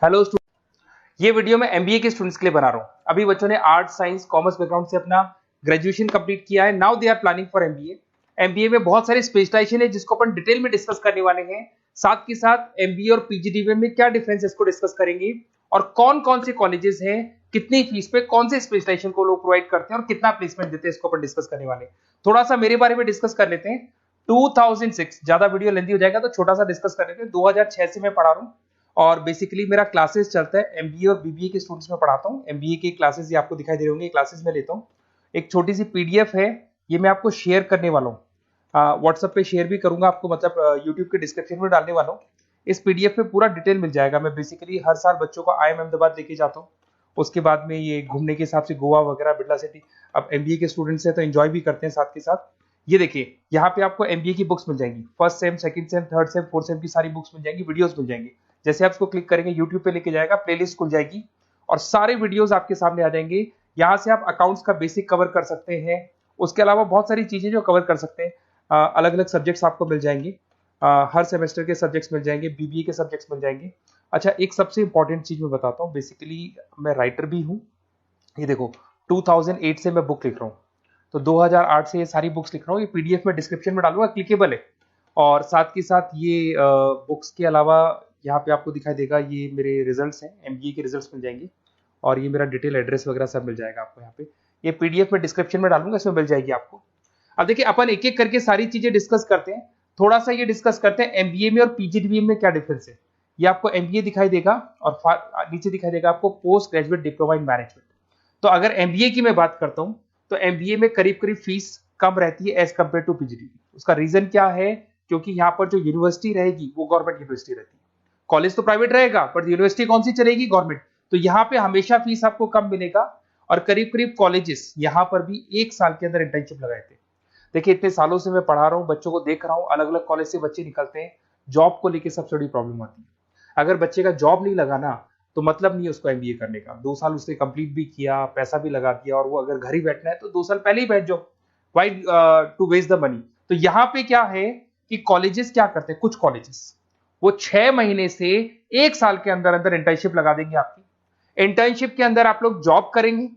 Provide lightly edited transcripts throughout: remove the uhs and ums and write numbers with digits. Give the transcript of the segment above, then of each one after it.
Hello ये video मैं MBA के स्टूडेंट्स के लिए बना रहा हूँ। अभी बच्चों ने आर्ट साइंस कॉमर्स बैकग्राउंड से अपना ग्रेजुएशन कंप्लीट किया है। Now they are planning for MBA. MBA में बहुत सारी स्पेशलाइजेशन है जिसको अपन डिटेल में डिस्कस करने वाले हैं। साथ के साथ एमबीए और पीजीडीबीएम में क्या डिफरेंस है इसको डिस्कस करेंगे और कौन कौन से कॉलेजेस हैं, कितनी फीस पे कौन से स्पेशलाइजेशन को लोग प्रोवाइड करते हैं और कितना प्लेसमेंट देते हैं, इसको अपन डिस्कस करने वाले हैं। थोड़ा सा मेरे बारे में डिस्कस कर लेते हैं। 2006 ज्यादा वीडियो लेंदी हो जाएगा तो छोटा सा डिस्कस कर लेते हैं। 2006 से मैं पढ़ा रहा हूँ और बेसिकली मेरा क्लासेस चलता है एमबीए और बीबीए के स्टूडेंट्स में पढ़ाता हूँ। एमबीए के क्लासेस ये आपको दिखाई दे रहे होंगे, क्लासेस में लेता हूँ। एक छोटी सी पीडीएफ है, ये मैं आपको शेयर करने वाला हूँ, व्हाट्सएप पे शेयर भी करूंगा आपको, मतलब यूट्यूब के डिस्क्रिप्शन में डालने वाला हूँ। इस पीडीएफ पे पूरा डिटेल मिल जाएगा। मैं बेसिकली हर साल बच्चों को IIM अहमदाबाद लेके जाता हूँ। उसके बाद में ये घूमने के हिसाब से गोवा वगैरह, बिरला सिटी। अब एमबीए के स्टूडेंट्स हैं तो एंजॉय भी करते हैं साथ के साथ। ये देखिए यहाँ पे आपको एमबीए की बुक्स मिल जाएंगी, first sem, second same, third same, fourth same की सारी बुक्स मिल जाएंगी, वीडियोस मिल जाएंगी। जैसे आप इसको क्लिक करेंगे यूट्यूब पे लेके जाएगा, प्लेलिस्ट खुल जाएगी और सारे वीडियोस आपके सामने आ जाएंगे। यहाँ से आप अकाउंट्स का बेसिक कवर कर सकते हैं। उसके अलावा बहुत सारी चीजें जो कवर कर सकते हैं, अलग अलग सब्जेक्ट्स आपको मिल जाएंगे। हर सेमेस्टर के सब्जेक्ट्स मिल जाएंगे, बीबीए के सब्जेक्ट्स मिल जाएंगे। अच्छा, एक सबसे इंपॉर्टेंट चीज मैं बताता हूँ। बेसिकली मैं राइटर भी हूँ। ये देखो 2008 से मैं बुक लिख रहा हूँ, तो 2008 से ये सारी बुक्स लिख रहा हूँ। ये पीडीएफ में डिस्क्रिप्शन में डालूंगा, क्लिकेबल है। और साथ के साथ ये बुक्स के अलावा यहाँ पे आपको दिखाई देगा, ये मेरे रिजल्ट्स हैं, एमबीए के रिजल्ट्स मिल जाएंगे और ये मेरा डिटेल एड्रेस वगैरह सब मिल जाएगा आपको यहाँ पे। ये पीडीएफ में डिस्क्रिप्शन में डालूंगा, इसमें मिल जाएगी आपको। अब देखिए अपन एक एक करके सारी चीजें डिस्कस करते हैं। थोड़ा सा ये डिस्कस करते हैं एमबीए में और पीजीडीबीएम में क्या डिफरेंस है। ये आपको एमबीए दिखाई देगा और नीचे दिखाई देगा आपको post graduate diploma in management. तो अगर एमबीए की मैं बात करता हूं तो एमबीए में करीब करीब फीस कम रहती है एज कंपेयर टू पीजीडीबी। उसका रीजन क्या है? क्योंकि यहाँ पर जो यूनिवर्सिटी रहेगी वो गवर्नमेंट यूनिवर्सिटी रहती है। कॉलेज तो प्राइवेट रहेगा पर यूनिवर्सिटी कौन सी चलेगी? गवर्नमेंट। तो यहाँ पे हमेशा फीस आपको कम मिलेगा। और करीब करीब कॉलेजेस यहाँ पर भी 1 साल के अंदर इंटर्नशिप लगाए थे। देखिए इतने सालों से मैं पढ़ा रहा हूँ, बच्चों को देख रहा हूँ, अलग अलग कॉलेज से बच्चे निकलते हैं, जॉब को लेकर सबसे बड़ी प्रॉब्लम आती है। अगर बच्चे का जॉब नहीं लगा ना तो मतलब नहीं है उसको एमबीए करने का। 2 साल उसने कंप्लीट भी किया, पैसा भी लगा दिया, और वो अगर घर ही बैठना है तो 2 साल पहले ही बैठ जाओ। Why to waste the money. तो यहाँ पे क्या है कि कॉलेजेस क्या करते हैं, कुछ कॉलेजेस वो 6 महीने से 1 साल के अंदर अंदर इंटर्नशिप लगा देंगे आपकी। इंटर्नशिप के अंदर आप लोग जॉब करेंगे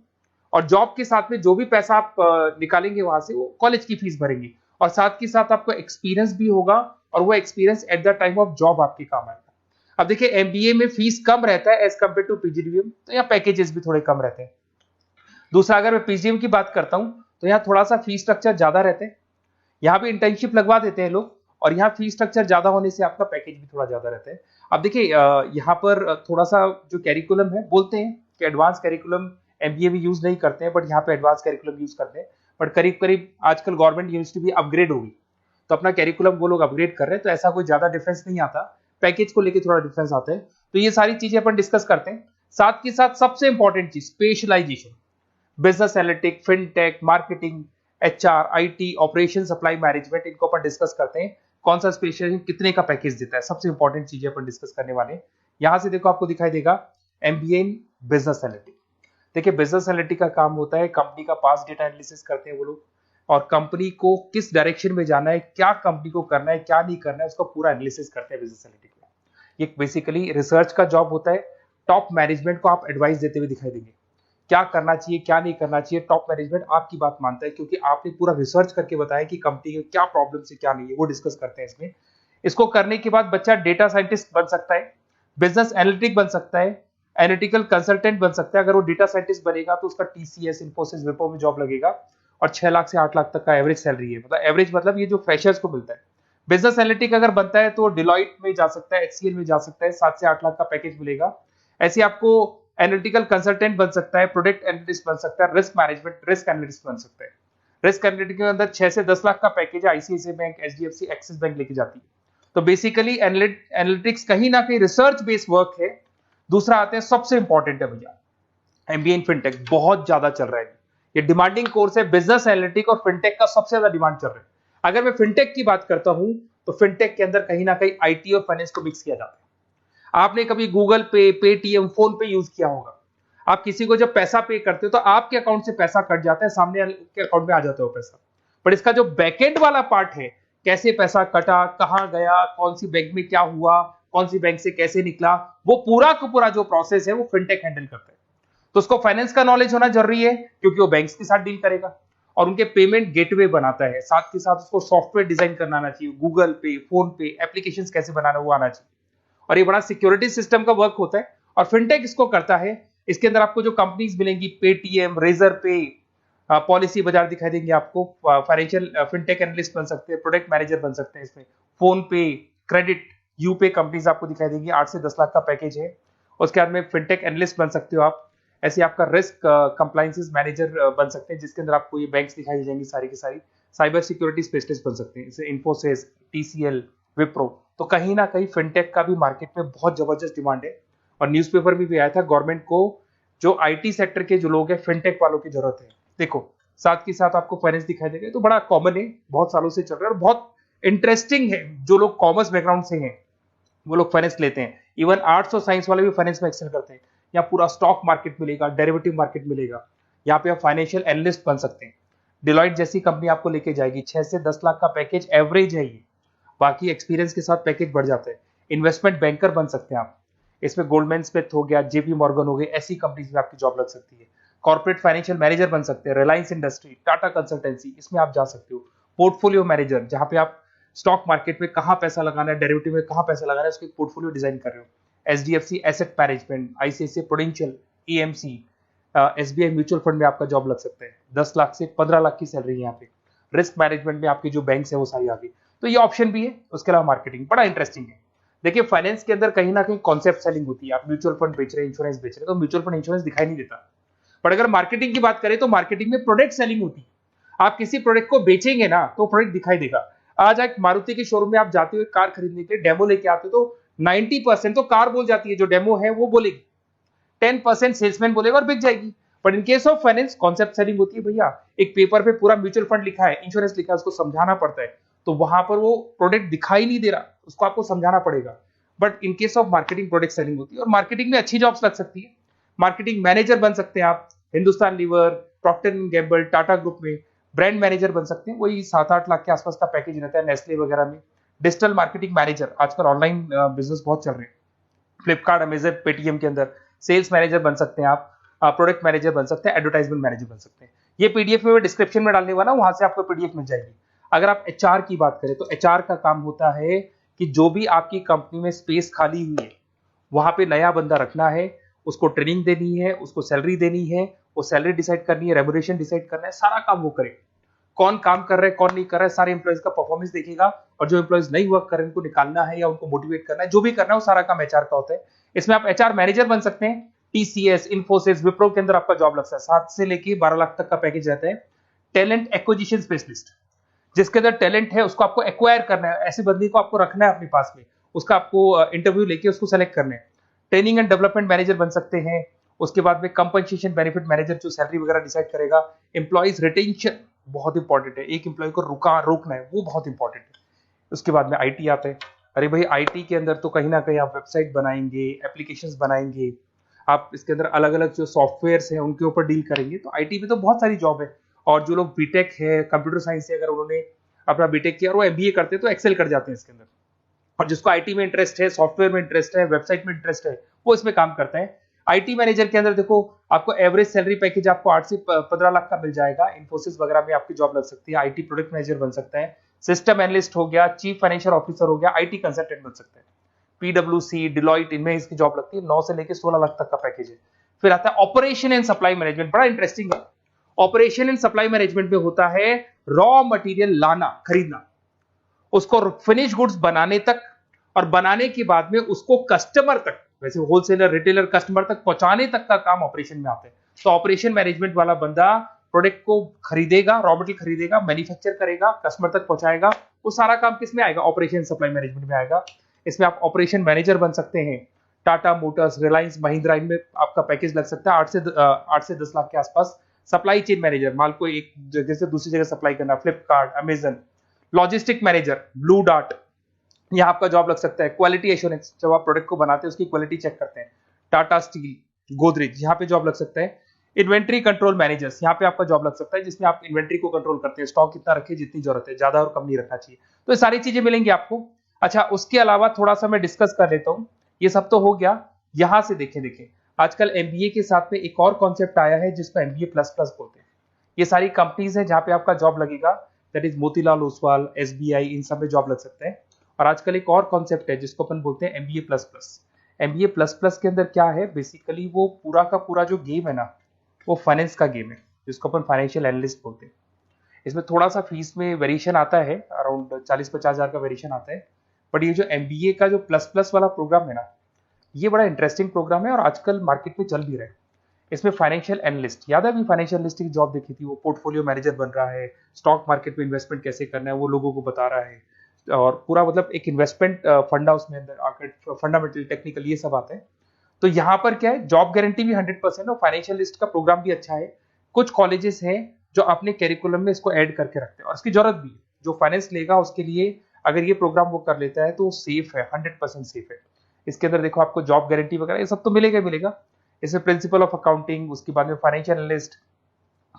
और जॉब के साथ में जो भी पैसा आप निकालेंगे वहां से वो कॉलेज की फीस भरेंगे, और साथ के साथ आपको एक्सपीरियंस भी होगा और वो experience at the time of job आपके काम आएगा। अब देखिए एमबीए में फीस कम रहता है एज कंपेयर टू पीजीडीबीएम, तो यहाँ पैकेजेस भी थोड़े कम रहते हैं। दूसरा, अगर मैं पीजीडीबीएम की बात करता हूं तो यहाँ थोड़ा सा फीस स्ट्रक्चर ज्यादा रहते हैं। यहाँ भी इंटर्नशिप लगवा देते हैं लोग और यहाँ फीस स्ट्रक्चर ज्यादा होने से आपका पैकेज भी थोड़ा ज्यादा रहता है। अब देखिए यहाँ पर थोड़ा सा जो कैरिकुलम है, बोलते हैं कि एडवांस कैरिकुलम एमबीए भी यूज नहीं करते हैं, बट यहाँ पे एडवांस कैरिकुलम यूज करते हैं। बट करीब करीब आजकल गवर्नमेंट यूनिवर्सिटी भी अपग्रेड होगी तो अपना कैरिकुलम वो लोग अपग्रेड कर रहे हैं, तो ऐसा कोई ज्यादा डिफरेंस नहीं आता। पैकेज को लेकर थोड़ा डिफरेंस आता है। तो ये सारी चीजें अपन डिस्कस करते हैं। साथ के साथ सबसे इंपॉर्टेंट चीज specialisation, business analytic, fintech, marketing, HR, IT, operation, supply management, इनको अपन डिस्कस करते हैं। कौन सा स्पेशलाइजेशन कितने का पैकेज देता है, सबसे इंपॉर्टेंट चीजें अपन डिस्कस करने वाले हैं। यहां से देखो आपको दिखाई देगा एमबीए इन बिजनेस एनालिटिक। देखिए बिजनेस एनालिटिक का काम होता है कंपनी का पास डेटा एनालिसिस करते हैं वो लोग, और कंपनी को किस डायरेक्शन में जाना है, क्या कंपनी को करना है, क्या नहीं करना है, उसका पूरा एनालिसिस करते हैं बिजनेस एनालिटिक में। ये बेसिकली रिसर्च का जॉब होता है। टॉप मैनेजमेंट को आप एडवाइस देते हुए दिखाई देंगे, क्या करना चाहिए क्या नहीं करना चाहिए। टॉप मैनेजमेंट आपकी बात मानता है क्योंकि आपने पूरा रिसर्च करके बताया कि कंपनी के क्या प्रॉब्लम है क्या नहीं है, वो डिस्कस करते हैं इसमें। इसको करने के बाद बच्चा डेटा साइंटिस्ट बन सकता है, बिजनेस एनालिटिक बन सकता है, एनालिटिकल कंसल्टेंट बन सकता है। अगर वो डेटा साइंटिस्ट बनेगा तो उसका टीसीएस, इन्फोसिस, विप्रो में जॉब लगेगा और 6 लाख से 8 लाख तक का एवरेज सैलरी है। मतलब एवरेज मतलब ये जो फ्रेशर्स को मिलता है। बिजनेस एनालिटिक अगर बनता है तो डिलॉइट में जा सकता है, एचसीएल में जा सकता है, 7 से 8 लाख का पैकेज मिलेगा। ऐसे आपको एनालिटिकल कंसल्टेंट बन सकता है, प्रोडक्ट एनालिस्ट बन सकता है, रिस्क मैनेजमेंट, रिस्क एनालिस्ट बन सकता है। रिस्क एनालिटिक के अंदर 6 से 10 लाख का पैकेज है, ICICI bank, HDFC, axis bank लेके जाती है। तो बेसिकली एनालिटिक्स कहीं ना कहीं रिसर्च बेस्ड वर्क है। दूसरा आते हैं, सबसे इंपॉर्टेंट है भैया, एमबीए इन फिनटेक बहुत ज्यादा चल रहा है। ये डिमांडिंग कोर्स है। बिजनेस एनालिटिक और फिनटेक का सबसे ज्यादा डिमांड चल रहा है। अगर मैं फिनटेक की बात करता हूं तो फिनटेक के अंदर कहीं ना कहीं आईटी और फाइनेंस को मिक्स किया जाता है। आपने कभी गूगल पे, पेटीएम, फोन पे यूज किया होगा। आप किसी को जब पैसा पे करते हो तो आपके अकाउंट से पैसा कट जाता है, सामने के अकाउंट में आ जाता है वो पैसा। पर इसका जो बैकएंड वाला पार्ट है, कैसे पैसा कटा, कहां गया, कौन सी बैंक में क्या हुआ, कौन सी बैंक से कैसे निकला, वो पूरा का पूरा जो प्रोसेस है वो फिनटेक हैंडल करता है। तो उसको फाइनेंस का नॉलेज होना जरूरी है क्योंकि वो बैंक्स के साथ डील करेगा और उनके पेमेंट गेटवे बनाता है। साथ के साथ उसको सॉफ्टवेयर डिजाइन करना आना चाहिए, गूगल पे, फोन पे, एप्लीकेशन कैसे बनाना वो आना चाहिए। और ये बड़ा सिक्योरिटी सिस्टम का वर्क होता है और फिनटेक इसको करता है। इसके अंदर आपको जो कंपनीज मिलेंगी, पेटीएम, रेजर पे, पॉलिसी बाजार दिखाई देंगे आपको। फाइनेंशियल फिनटेक एनालिस्ट बन सकते हैं, प्रोडक्ट मैनेजर बन सकते हैं इसमें। फोन पे, क्रेडिट, यूपे कंपनीज आपको दिखाई देंगी। 8 से 10 लाख का पैकेज है। उसके बाद में फिनटेक एनालिस्ट बन सकते हो आप। ऐसे आपका रिस्क कंप्लायंसेस मैनेजर बन सकते हैं जिसके अंदर आपको ये बैंक्स दिखाई दे जाएंगी सारी की सारी। साइबर सिक्योरिटी स्पेशलिस्ट बन सकते हैं, जैसे इन्फोसिस, टीसीएल, विप्रो। तो कहीं ना कहीं फिनटेक का भी मार्केट में बहुत जबरदस्त डिमांड है और न्यूज़पेपर में भी आया था गवर्नमेंट को जो आईटी सेक्टर के जो लोग हैं फिनटेक वालों की जरूरत है। देखो साथ के साथ आपको फाइनेंस दिखाई देगा, तो बड़ा कॉमन है, बहुत सालों से चल रहा है और बहुत इंटरेस्टिंग है। जो लोग कॉमर्स बैकग्राउंड से हैं वो लोग फाइनेंस लेते हैं। इवन आर्ट्स और साइंस वाले भी फाइनेंस में एक्सेल करते हैं। यहाँ पूरा स्टॉक मार्केट मिलेगा, डेरिवेटिव मार्केट मिलेगा। यहाँ पे आप फाइनेंशियल एनालिस्ट बन सकते हैं। डिलॉयट जैसी कंपनी आपको लेके जाएगी। 6 से 10 लाख का पैकेज एवरेज है ये, बाकी एक्सपीरियंस के साथ पैकेज बढ़ जाता है। इन्वेस्टमेंट बैंकर बन सकते हैं आप, इसमें गोल्डमैन स्मिथ हो गया, जेपी मॉर्गन हो गए, ऐसी कंपनीज में आपकी जॉब लग सकती है। कॉर्पोरेट फाइनेंशियल मैनेजर बन सकते हैं, रिलायंस इंडस्ट्री, टाटा कंसल्टेंसी, इसमें आप जा सकते हो। पोर्टफोलियो मैनेजर, जहां पे आप स्टॉक मार्केट में कहां पैसा लगाना है, डेरिवेटिव में कहां पैसा लगाना है, उसके पोर्टफोलियो डिजाइन कर रहे हो। HDFC asset management, ICICI prudential, AMC, SBI mutual fund में आपका जॉब लग सकता है। 10 लाख से 15 लाख की सैलरी है यहाँ पे। रिस्क मैनेजमेंट में आपकी जो बैंक्स है वो सारी आ गई। तो ये ऑप्शन भी है। उसके अलावा मार्केटिंग बड़ा इंटरेस्टिंग है। देखिए फाइनेंस के अंदर कहीं ना कहीं कॉन्सेप्ट सेलिंग होती है। आप म्यूचुअल फंड बेच रहे हैं, इंश्योरेंस बेच रहे हैं, तो म्यूचुअल फंड इंश्योरेंस दिखाई नहीं देता। पर अगर मार्केटिंग की बात करें तो मार्केटिंग में प्रोडक्ट सेलिंग होती है। आप किसी प्रोडक्ट को बेचेंगे ना तो प्रोडक्ट दिखाई देगा। आज एक मारुति के शोरूम में आप जाते हो कार खरीदने के लिए, डेमो लेके आते हो तो 90% तो कार बोल जाती है, जो डेमो है वो बोलेगी, 10% सेल्समैन बोलेगा और बिक जाएगी। But in case of finance concept selling होती है। भैया एक पेपर पे पूरा म्यूचुअल फंड लिखा है, इंश्योरेंस लिखा है, उसको समझाना पड़ता है। तो वहां पर वो प्रोडक्ट दिखाई नहीं दे रहा, उसको आपको समझाना पड़ेगा। But in case of marketing product selling होती है और मार्केटिंग में अच्छी जॉब्स लग सकती है। मार्केटिंग मैनेजर बन सकते हैं आप, Hindustan Lever, Procter and Gamble, Tata Group में ब्रांड मैनेजर बन सकते हैं। वही 7-8 लाख के आसपास का पैकेज रहता है, नेस्ले वगैरह में। डिजिटल मार्केटिंग मैनेजर, आजकल ऑनलाइन बिजनेस बहुत चल रहे हैं, फ्लिपकार्ट, अमेजन, पेटीएम के अंदर सेल्स मैनेजर बन सकते हैं आप, प्रोडक्ट मैनेजर बन सकते हैं, एडवर्टाइजमेंट मैनेजर बन सकते हैं। ये पीडीएफ में डिस्क्रिप्शन में डालने वाला, वहां से आपको पीडीएफ मिल जाएगी। अगर आप एचआर की बात करें तो एचआर का काम होता है कि जो भी आपकी कंपनी में स्पेस खाली हुई है वहां पे नया बंदा रखना है, उसको ट्रेनिंग देनी है, उसको सैलरी देनी है, वो सैलरी डिसाइड करनी है, रेम्यूनरेशन डिसाइड करना है, सारा काम वो करे। कौन काम कर रहा है, कौन नहीं कर रहा है, सारे एम्प्लॉइज का परफॉर्मेंस देखेगा और जो एम्प्लॉइज नहीं वर्क कर रहे हैं उनको निकालना है या उनको मोटिवेट करना है, जो भी करना है वो सारा काम एचआर का होता है। इसमें आप एचआर मैनेजर बन सकते हैं। टीसीएस, इन्फोसिस, विप्रो के अंदर आपका जॉब लगता है। 7 से लेके 12 लाख तक का पैकेज रहता है। टैलेंट एक्विजिशन स्पेशलिस्ट, जिसके अंदर टैलेंट है उसको आपको एक्वायर करना है, ऐसे बंदे को आपको रखना है अपने पास में, उसका आपको इंटरव्यू लेके उसको सेलेक्ट करना है। ट्रेनिंग एंड डेवलपमेंट मैनेजर बन सकते हैं। उसके बाद में कंपनसेशन बेनिफिट मैनेजर, जो सैलरी वगैरह डिसाइड करेगा। एम्प्लॉइज रिटेंशन बहुत इंपॉर्टेंट है, एक एम्प्लॉय को रोकना है, वो बहुत इंपॉर्टेंट है। उसके बाद में आईटी आता है। अरे भाई आईटी के अंदर तो कहीं ना कहीं आप वेबसाइट बनाएंगे, एप्लीकेशंस बनाएंगे, आप इसके अंदर अलग अलग जो सॉफ्टवेयर्स हैं उनके ऊपर डील करेंगे। तो आईटी में तो बहुत सारी जॉब है। और जो लोग बीटेक है, कंप्यूटर साइंस से अगर उन्होंने अपना बीटेक किया और वो एमबीए करते हैं तो एक्सेल कर जाते हैं इसके अंदर। और जिसको आईटी में इंटरेस्ट है, सॉफ्टवेयर में इंटरेस्ट है, वेबसाइट में इंटरेस्ट है, वो इसमें काम करता है। आईटी मैनेजर के अंदर देखो आपको एवरेज सैलरी पैकेज आपको 8 से 15 लाख का मिल जाएगा। इन्फोसिस वगैरह में आपकी जॉब लग सकती है। आईटी प्रोडक्ट मैनेजर बन सकता है, सिस्टम एनालिस्ट हो गया, चीफ फाइनेंशियल ऑफिसर हो गया, आईटी कंसल्टेंट बन सकता है। पीडब्ल्यूसी, डिलॉयट, इनमें इसकी जॉब लगती है। 9 से लेकर 16 लाख तक का पैकेज है। फिर आता है ऑपरेशन एंड सप्लाई मैनेजमेंट, बड़ा इंटरेस्टिंग है। ऑपरेशन एंड सप्लाई मैनेजमेंट में होता है रॉ मटेरियल लाना, खरीदना, उसको फिनिश गुड्स बनाने तक और बनाने के बाद में उसको कस्टमर तक, वैसे होलसेलर, रिटेलर, कस्टमर तक पहुंचाने तक का काम ऑपरेशन में आता है। तो ऑपरेशन मैनेजमेंट वाला बंदा प्रोडक्ट को खरीदेगा, रॉ मटेरियल खरीदेगा, मैन्युफैक्चर करेगा, कस्टमर तक पहुंचाएगा, वो सारा काम किस में आएगा? ऑपरेशन सप्लाई मैनेजमेंट में आएगा। इसमें आप ऑपरेशन मैनेजर बन सकते हैं। टाटा मोटर्स, रिलायंस, महिंद्रा, इनमें आपका पैकेज लग सकता है 8 से 10 लाख के आसपास। सप्लाई चेन मैनेजर, माल को एक जगह से दूसरी जगह सप्लाई करना, Flipkart, Amazon. Logistic manager, blue dart, यहाँ आपका जॉब लग सकता है। क्वालिटी एश्योरेंस, जब आप प्रोडक्ट को बनाते हैं उसकी क्वालिटी चेक करते हैं। टाटा स्टील, गोदरेज, यहाँ पे जॉब लग सकता है। इन्वेंट्री कंट्रोल मैनेजर्स, यहाँ पे आपका जॉब लग सकता है, जिसमें आप इन्वेंट्री को कंट्रोल करते हैं, स्टॉक कितना रखे, जितनी जरूरत है, ज्यादा और कम नहीं रखना चाहिए। तो ये सारी चीजें मिलेंगी आपको। अच्छा, उसके अलावा थोड़ा सा मैं डिस्कस कर लेता हूँ। ये सब तो हो गया। यहां से देखें आजकल एमबीए के साथ में एक और कॉन्सेप्ट आया है जिसको एमबीए प्लस प्लस बोलते हैं। ये सारी कंपनीज हैं जहां पे आपका जॉब लगेगा, that is Motilal Oswal, SBI, इन सब में जॉब लग सकते हैं। और आजकल एक और कॉन्सेप्ट है जिसको अपन बोलते हैं MBA plus plus. MBA plus plus के अंदर क्या है, बेसिकली वो पूरा का पूरा जो गेम है ना, वो फाइनेंस का गेम है, जिसको अपन फाइनेंशियल एनालिस्ट बोलते हैं। इसमें थोड़ा सा फीस में वेरिएशन आता है, अराउंड 40-50 हज़ार का वेरिएशन आता है। बट ये जो एमबीए का जो प्लस प्लस वाला प्रोग्राम है ना, ये बड़ा इंटरेस्टिंग प्रोग्राम है और आजकल मार्केट में चल भी रहा है। इसमें फाइनेंशियल एनालिस्ट, याद है अभी फाइनेंशियल एनालिस्ट की जॉब देखी थी, वो पोर्टफोलियो मैनेजर बन रहा है, स्टॉक मार्केट में इन्वेस्टमेंट कैसे करना है वो लोगों को बता रहा है, और पूरा मतलब एक इन्वेस्टमेंट फंडा उसमें अंदर आकर फंडामेंटल टेक्निकल ये सब आता है। तो यहाँ पर क्या है, जॉब गारंटी भी 100% और फाइनेंशियल लिस्ट का प्रोग्राम भी अच्छा है। कुछ कॉलेजेस हैं जो अपने कैरिकुलम में इसको ऐड करके रखते हैं और इसकी जरूरत भी है। जो फाइनेंस लेगा उसके लिए अगर ये प्रोग्राम वो कर लेता है तो सेफ है, 100% सेफ है। इसके अंदर देखो आपको जॉब गारंटी वगैरह ये सब तो मिलेगा ही मिलेगा। इसमें प्रिंसिपल ऑफ अकाउंटिंग, उसके बाद में financial analyst,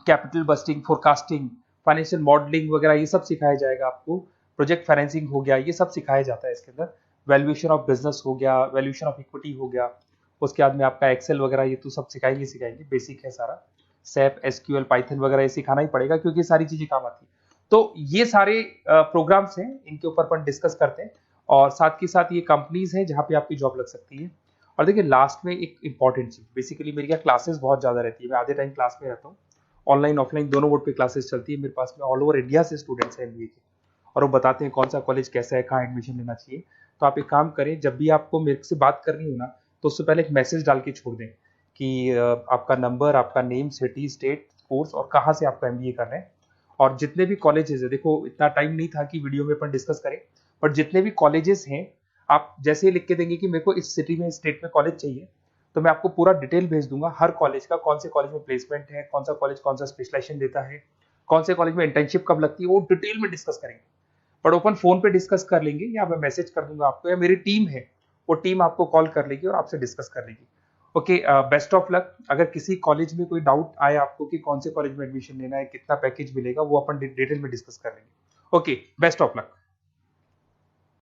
capital budgeting, forecasting, financial modelling वगैरह ये सब सिखाया जाएगा आपको। प्रोजेक्ट फाइनेंसिंग हो गया, ये सब सिखाया जाता है इसके अंदर। वैल्यूएशन ऑफ बिजनेस हो गया, वैल्यूएशन ऑफ इक्विटी हो गया। उसके बाद में आपका एक्सेल वगैरह ये तो सब सिखाएंगे, बेसिक है सारा। सैप, एसक्यूएल, पाइथन वगैरह ये सिखाना ही पड़ेगा क्योंकि ये सारी चीजें काम आती है। तो ये सारे प्रोग्राम्स हैं, इनके ऊपर अपन डिस्कस करते हैं। और साथ के साथ ये कंपनीज हैं जहाँ पे आपकी जॉब लग सकती है। और देखिए लास्ट में एक इंपॉर्टेंट चीज, बेसिकली मेरी क्या क्लासेस बहुत ज्यादा रहती है, मैं आधे टाइम क्लास में रहता हूँ। ऑनलाइन ऑफलाइन दोनों मोड पे क्लासेस चलती है मेरे पास में। ऑल ओवर इंडिया से स्टूडेंट्स हैं एमबीए के, और वो बताते हैं कौन सा कॉलेज कैसा है, कहाँ एडमिशन लेना चाहिए। तो आप एक काम करें, जब भी आपको मेरे से बात करनी हो ना, तो उससे पहले एक मैसेज डाल के छोड़ दें कि आपका नंबर, आपका नेम, सिटी, स्टेट, कोर्स और कहाँ से आपका एमबीए कर रहे हैं। और जितने भी कॉलेजेस है, देखो इतना टाइम नहीं था कि वीडियो में अपन डिस्कस करें, बट जितने भी कॉलेजेस हैं आप जैसे ही लिख के देंगे कि मेरे को इस सिटी में, स्टेट में कॉलेज चाहिए, तो मैं आपको पूरा डिटेल भेज दूंगा हर कॉलेज का, कौन से कॉलेज में प्लेसमेंट है, कौन सा कॉलेज कौन सा स्पेशलाइजेशन देता है, कौन से कॉलेज में इंटर्नशिप कब लगती है, वो डिटेल में डिस्कस करेंगे। बट ओपन फोन पे डिस्कस कर लेंगे, या मैं मैसेज कर दूंगा आपको, या मेरी टीम है वो टीम आपको कॉल कर लेगी और आपसे डिस्कस कर लेगी। Okay, best of luck. अगर किसी कॉलेज में कोई डाउट आए आपको कि कौन से कॉलेज में एडमिशन लेना है, कितना पैकेज मिलेगा, वो अपन डिटेल में डिस्कस कर लेंगे। Okay, best of luck.